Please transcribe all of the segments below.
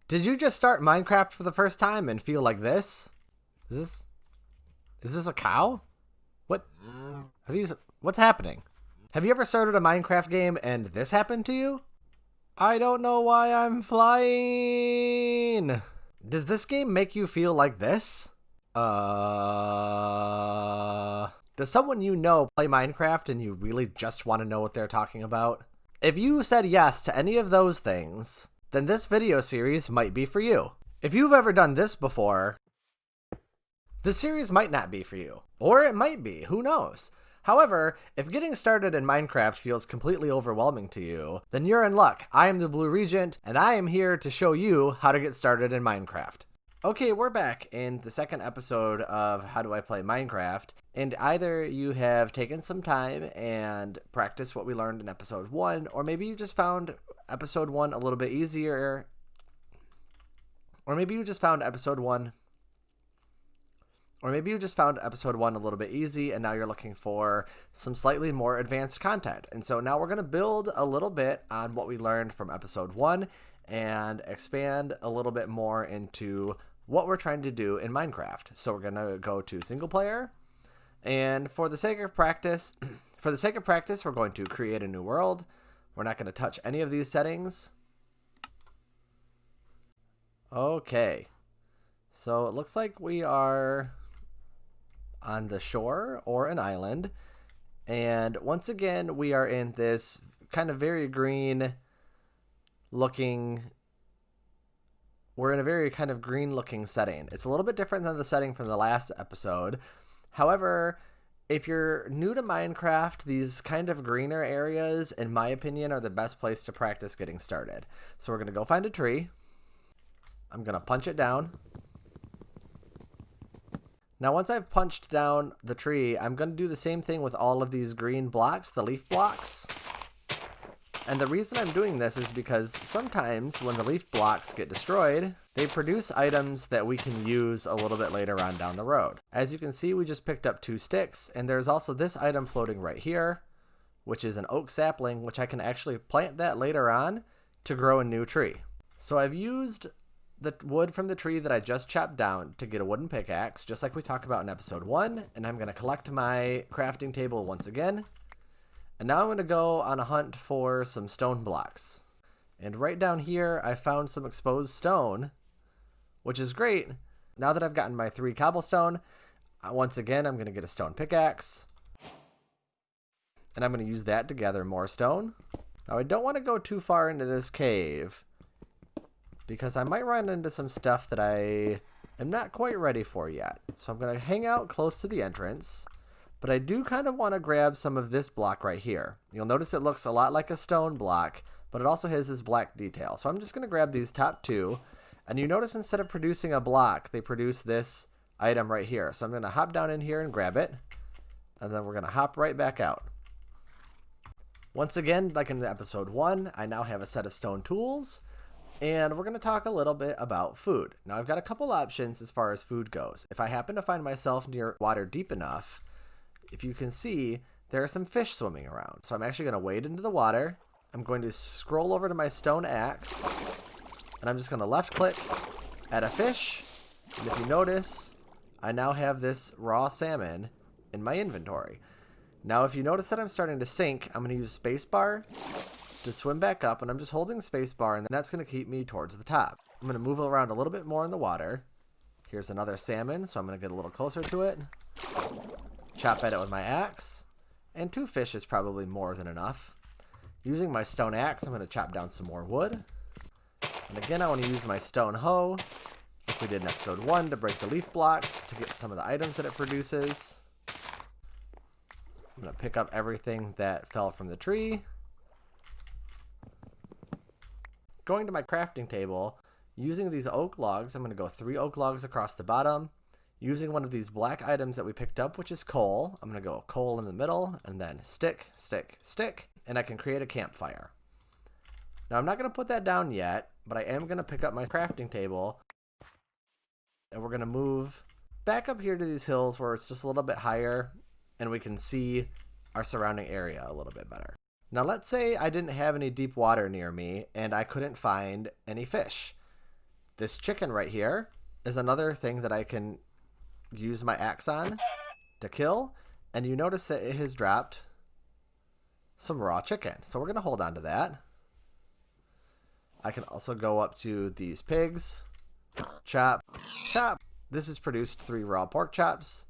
Did you just start Minecraft for the first time and feel like this? Is this a cow? What are these? What's happening? Have you ever started a Minecraft game and this happened to you? I don't know why I'm flying. Does this game make you feel like this? Does someone you know play Minecraft and you really just want to know what they're talking about? If you said yes to any of those things, then this video series might be for you. If you've ever done this before, this series might not be for you. Or it might be, who knows? However, if getting started in Minecraft feels completely overwhelming to you, then you're in luck. I am the Blue Regent, and I am here to show you how to get started in Minecraft. Okay, we're back in the second episode of How Do I Play Minecraft, and either you have taken some time and practiced what we learned in episode 1, or maybe you just found episode 1 a little bit easier, or maybe you just found episode 1 a little bit easy, and now you're looking for some slightly more advanced content. And so now we're going to build a little bit on what we learned from episode 1 and expand a little bit more into what we're trying to do in Minecraft. So we're going to go to single player, and for the sake of practice, we're going to create a new world. We're not going to touch any of these settings. Okay. So it looks like we are on the shore or an island. And once again, we are in this kind of very green looking, we're in a very kind of green looking setting. It's a little bit different than the setting from the last episode. However, if you're new to Minecraft, these kind of greener areas, in my opinion, are the best place to practice getting started. So we're going to go find a tree. I'm going to punch it down. Now, once I've punched down the tree, I'm going to do the same thing with all of these green blocks, the leaf blocks. And the reason I'm doing this is because sometimes when the leaf blocks get destroyed, they produce items that we can use a little bit later on down the road. As you can see, we just picked up 2 sticks, and there's also this item floating right here, which is an oak sapling, which I can actually plant that later on to grow a new tree. So I've used the wood from the tree that I just chopped down to get a wooden pickaxe, just like we talked about in episode 1, and I'm going to collect my crafting table once again. And now I'm going to go on a hunt for some stone blocks. And right down here, I found some exposed stone, which is great. Now that I've gotten my 3 cobblestone, once again, I'm going to get a stone pickaxe. And I'm going to use that to gather more stone. Now, I don't want to go too far into this cave, because I might run into some stuff that I am not quite ready for yet. So I'm going to hang out close to the entrance. But I do kind of want to grab some of this block right here. You'll notice it looks a lot like a stone block, but it also has this black detail. So I'm just going to grab these top 2. And you notice instead of producing a block, they produce this item right here. So I'm going to hop down in here and grab it. And then we're going to hop right back out. Once again, like in episode 1, I now have a set of stone tools. And we're going to talk a little bit about food. Now I've got a couple options as far as food goes. If I happen to find myself near water deep enough, if you can see, there are some fish swimming around. So I'm actually going to wade into the water. I'm going to scroll over to my stone axe, and I'm just going to left click at a fish. And if you notice, I now have this raw salmon in my inventory. Now, if you notice that I'm starting to sink, I'm going to use spacebar to swim back up, and I'm just holding spacebar, and that's going to keep me towards the top. I'm going to move around a little bit more in the water. Here's another salmon, so I'm going to get a little closer to it. Chop at it with my axe, and 2 fish is probably more than enough. Using my stone axe, I'm going to chop down some more wood. And again, I want to use my stone hoe, like we did in episode 1, to break the leaf blocks to get some of the items that it produces. I'm going to pick up everything that fell from the tree. Going to my crafting table, using these oak logs, I'm going to go 3 oak logs across the bottom. Using one of these black items that we picked up, which is coal, I'm going to go coal in the middle, and then stick, stick, stick, and I can create a campfire. Now, I'm not going to put that down yet, but I am going to pick up my crafting table, and we're going to move back up here to these hills where it's just a little bit higher, and we can see our surrounding area a little bit better. Now, let's say I didn't have any deep water near me, and I couldn't find any fish. This chicken right here is another thing that I can use my axe on to kill. And you notice that it has dropped some raw chicken. So we're going to hold on to that. I can also go up to these pigs. Chop, chop. This has produced 3 raw pork chops.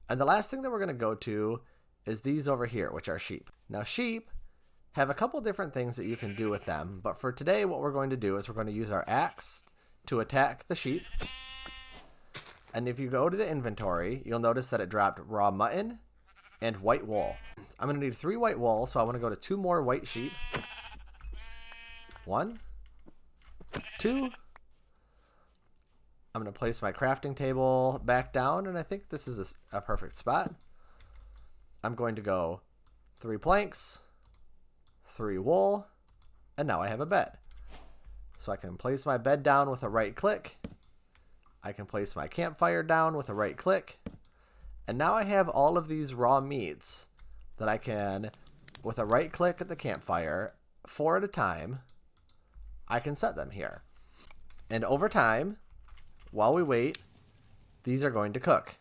And the last thing that we're going to go to is these over here, which are sheep. Now, sheep have a couple different things that you can do with them. But for today, what we're going to do is we're going to use our axe to attack the sheep. And if you go to the inventory, you'll notice that it dropped raw mutton and white wool. I'm going to need 3 white wool, so I want to go to 2 more white sheep. 1, 2. I'm going to place my crafting table back down, and I think this is a perfect spot. I'm going to go 3 planks, 3 wool, and now I have a bed. So I can place my bed down with a right click. I can place my campfire down with a right click. And now I have all of these raw meats that I can, with a right click at the campfire, 4 at a time, I can set them here. And over time, while we wait, these are going to cook.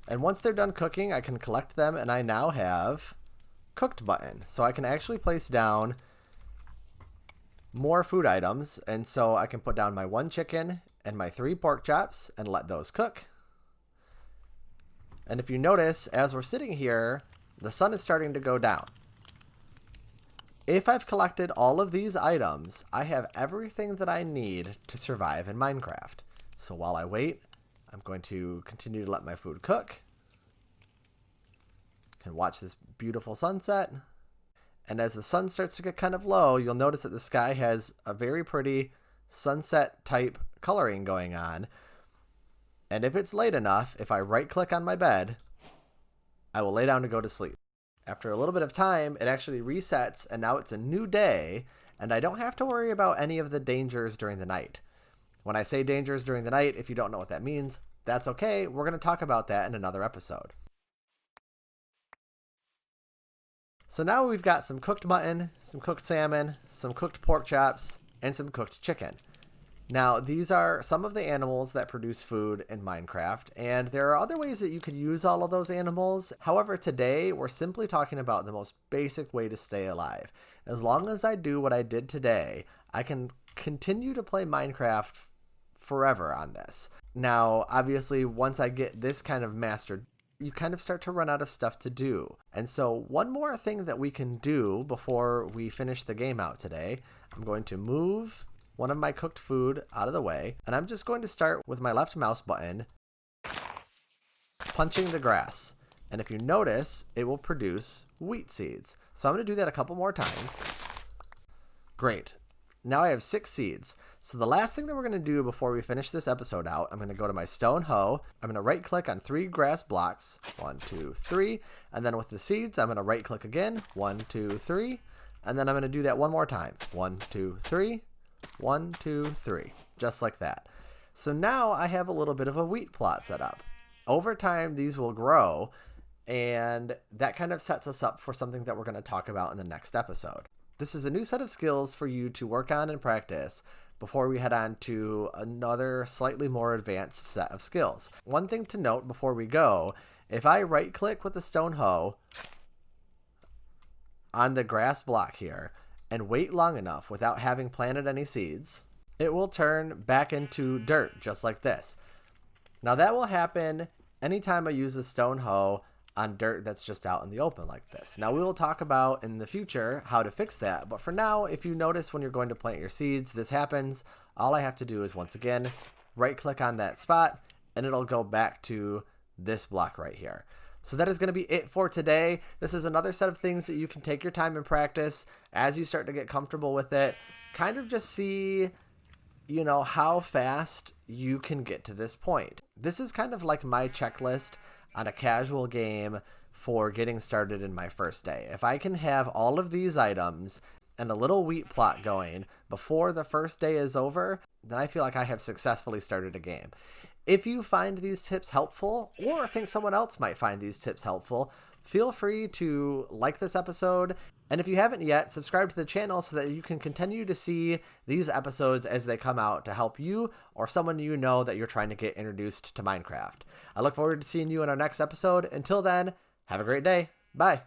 And once they're done cooking, I can collect them, and I now have cooked button. So I can actually place down more food items, and so I can put down my 1 chicken and my 3 pork chops and let those cook. And if you notice, as we're sitting here, the sun is starting to go down. If I've collected all of these items, I have everything that I need to survive in Minecraft. So while I wait, I'm going to continue to let my food cook. Can watch this beautiful sunset. And as the sun starts to get kind of low, you'll notice that the sky has a very pretty sunset type coloring going on. And if it's late enough, if I right click on my bed, I will lay down to go to sleep. After a little bit of time, it actually resets, and now it's a new day, and I don't have to worry about any of the dangers during the night. When I say dangers during the night, if you don't know what that means, that's okay. We're going to talk about that in another episode. So now we've got some cooked mutton, some cooked salmon, some cooked pork chops, and some cooked chicken. Now, these are some of the animals that produce food in Minecraft, and there are other ways that you could use all of those animals. However, today, we're simply talking about the most basic way to stay alive. As long as I do what I did today, I can continue to play Minecraft forever on this. Now, obviously, once I get this kind of mastered, you kind of start to run out of stuff to do. And so one more thing that we can do before we finish the game out today, I'm going to move one of my cooked food out of the way, and I'm just going to start with my left mouse button punching the grass. And if you notice, it will produce wheat seeds. So I'm going to do that a couple more times. Great. Now I have 6 seeds. So the last thing that we're going to do before we finish this episode out, I'm going to go to my stone hoe. I'm going to right click on 3 grass blocks. 1, 2, 3. And then with the seeds, I'm going to right click again. 1, 2, 3. And then I'm going to do that one more time. 1, 2, 3. 1, 2, 3. Just like that. So now I have a little bit of a wheat plot set up. Over time, these will grow, and that kind of sets us up for something that we're going to talk about in the next episode. This is a new set of skills for you to work on and practice before we head on to another slightly more advanced set of skills. One thing to note before we go, if I right click with the stone hoe on the grass block here and wait long enough without having planted any seeds, it will turn back into dirt just like this. Now that will happen anytime I use a stone hoe on dirt that's just out in the open like this. Now we will talk about in the future how to fix that, but for now, if you notice when you're going to plant your seeds, this happens. All I have to do is once again, right click on that spot and it'll go back to this block right here. So that is going to be it for today. This is another set of things that you can take your time and practice as you start to get comfortable with it. Kind of just see, you know, how fast you can get to this point. This is kind of like my checklist on a casual game for getting started in my first day. If I can have all of these items and a little wheat plot going before the first day is over, then I feel like I have successfully started a game. If you find these tips helpful, or think someone else might find these tips helpful, feel free to like this episode And if you haven't yet, subscribe to the channel so that you can continue to see these episodes as they come out to help you or someone you know that you're trying to get introduced to Minecraft. I look forward to seeing you in our next episode. Until then, have a great day. Bye.